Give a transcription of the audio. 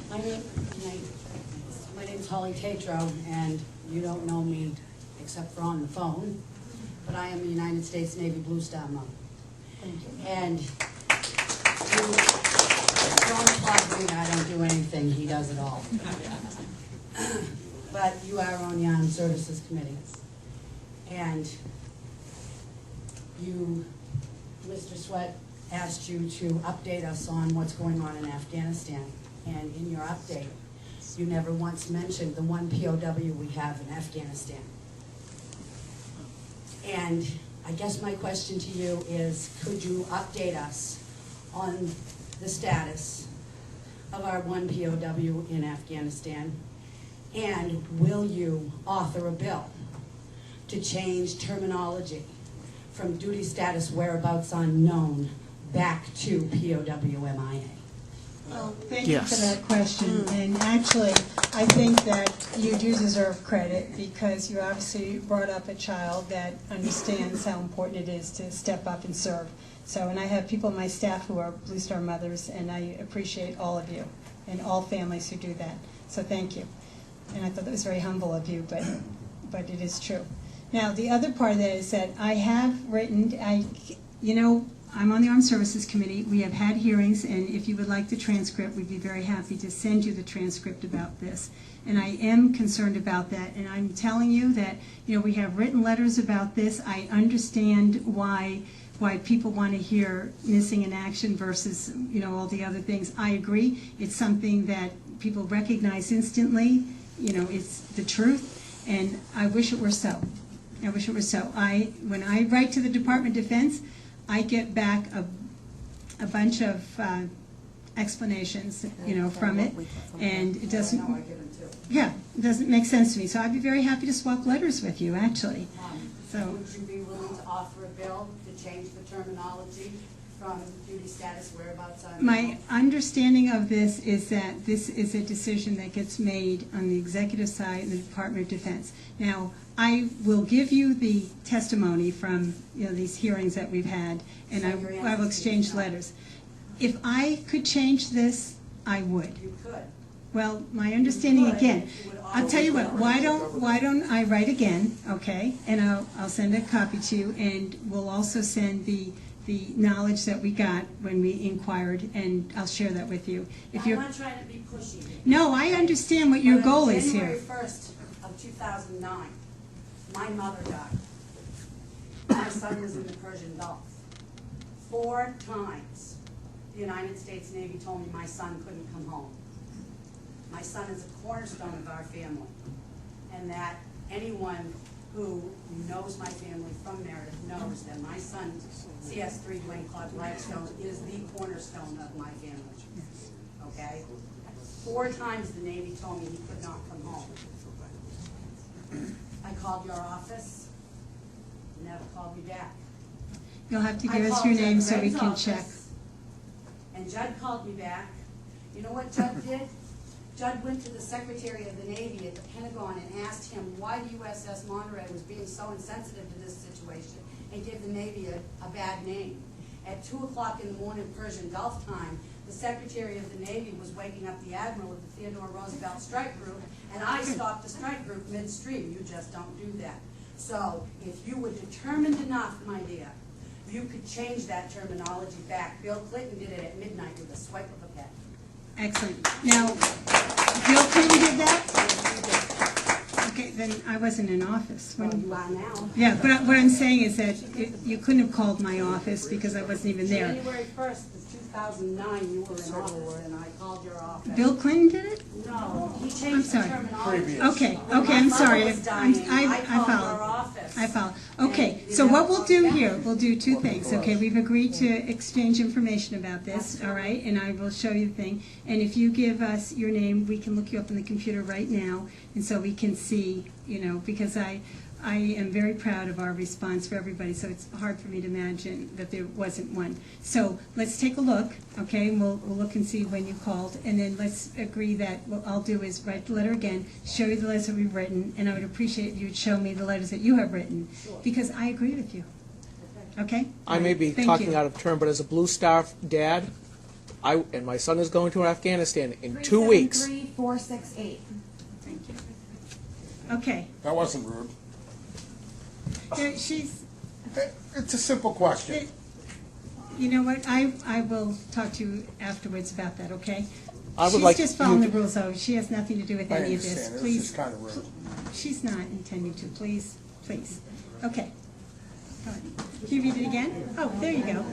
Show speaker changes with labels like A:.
A: My name's Holly Tatro, and you don't know me except for on the phone, but I am a United States Navy Blue Star mom. And you don't plug me, I don't do anything, he does it all. But you are on the Armed Services Committee. And you, Mr. Sweat, asked you to update us on what's going on in Afghanistan. And in your update, you never once mentioned the one POW we have in Afghanistan. And I guess my question to you is, could you update us on the status of our one POW in Afghanistan? And will you author a bill to change terminology from duty status whereabouts unknown back to POW MIA?
B: Well, thank you for that question. And actually, I think that you do deserve credit because you obviously brought up a child that understands how important it is to step up and serve. So, and I have people on my staff who are Blue Star mothers, and I appreciate all of you and all families who do that. So thank you. And I thought that was very humble of you, but it is true. Now, the other part of that is that I have written, I'm on the Armed Services Committee. We have had hearings, and if you would like the transcript, we'd be very happy to send you the transcript about this. And I am concerned about that, and I'm telling you that, we have written letters about this. I understand why people want to hear missing in action versus, all the other things. I agree. It's something that people recognize instantly. It's the truth, and I wish it were so. I wish it were so. When I write to the Department of Defense, I get back a bunch of explanations, from it, and it doesn't. Yeah, it doesn't make sense to me. So I'd be very happy to swap letters with you, actually. So
A: would you be willing to offer a bill to change the terminology from duty status whereabouts unknown?
B: My understanding of this is that this is a decision that gets made on the executive side in the Department of Defense. Now, I will give you the testimony from these hearings that we've had, and I will exchange letters. If I could change this, I would.
A: You could.
B: Well, my understanding again, I'll tell you what. Why don't I write again, okay? And I'll send a copy to you, and we'll also send the knowledge that we got when we inquired, and I'll share that with you.
A: I'm not trying to be pushy.
B: No, I understand what your goal is here.
A: January 1st of 2009, my mother died. My son was in the Persian Gulf. 4 times the United States Navy told me my son couldn't come home. My son is a cornerstone of our family, and that anyone who knows my family from Meredith knows that my son, CS3 Dwayne Clark Blackstone, is the cornerstone of my family. Okay? 4 times the Navy told me he could not come home. I called your office, you never called me back.
B: You'll have to give us your name so we can check.
A: And Judd called me back. You know what Judd did? Judd went to the Secretary of the Navy at the Pentagon and asked him why the USS Monterey was being so insensitive to this situation and give the Navy a bad name. At 2 o'clock in the morning Persian Gulf time, the Secretary of the Navy was waking up the Admiral of the Theodore Roosevelt Strike Group, and I stopped the strike group midstream. You just don't do that. So if you were determined enough, my dear, you could change that terminology back. Bill Clinton did it at midnight with a swipe of a pen.
B: Excellent. Now, Bill Clinton did that? Okay, then I wasn't in office.
A: Well, you are now.
B: Yeah, but what I'm saying is that you couldn't have called my office because I wasn't even there.
A: January 1st of 2009, you were in office, and I called your office.
B: Bill Clinton did it?
A: No, he changed the terminology.
B: Okay, I'm sorry.
A: I called your office.
B: I follow. Okay, so what we'll do here, we'll do 2 things. Okay, we've agreed to exchange information about this, all right? And I will show you the thing. And if you give us your name, we can look you up on the computer right now, and so we can see, because I am very proud of our response for everybody, so it's hard for me to imagine that there wasn't one. So let's take a look, okay, and we'll look and see when you called, and then let's agree that what I'll do is write the letter again, show you the letters that we've written, and I would appreciate if you would show me the letters that you have written, because I agree with you. Okay?
C: I may be talking out of turn, but as a Blue Star dad, and my son is going to Afghanistan in 2 weeks.
A: 373-468.
B: Thank you. Okay.
D: That wasn't rude.
B: She's,
D: It's a simple question.
B: you know what, I will talk to you afterwards about that, okay?
C: I would
B: She's
C: like
B: just
C: you
B: following
C: to-
B: the rules, though. She has nothing to do with
D: I
B: any of this.
D: understand, it was
B: Please.
D: just kind of rude.
B: She's not intending to, please, please. Okay. Go ahead. Can you read it again? Oh, there you go.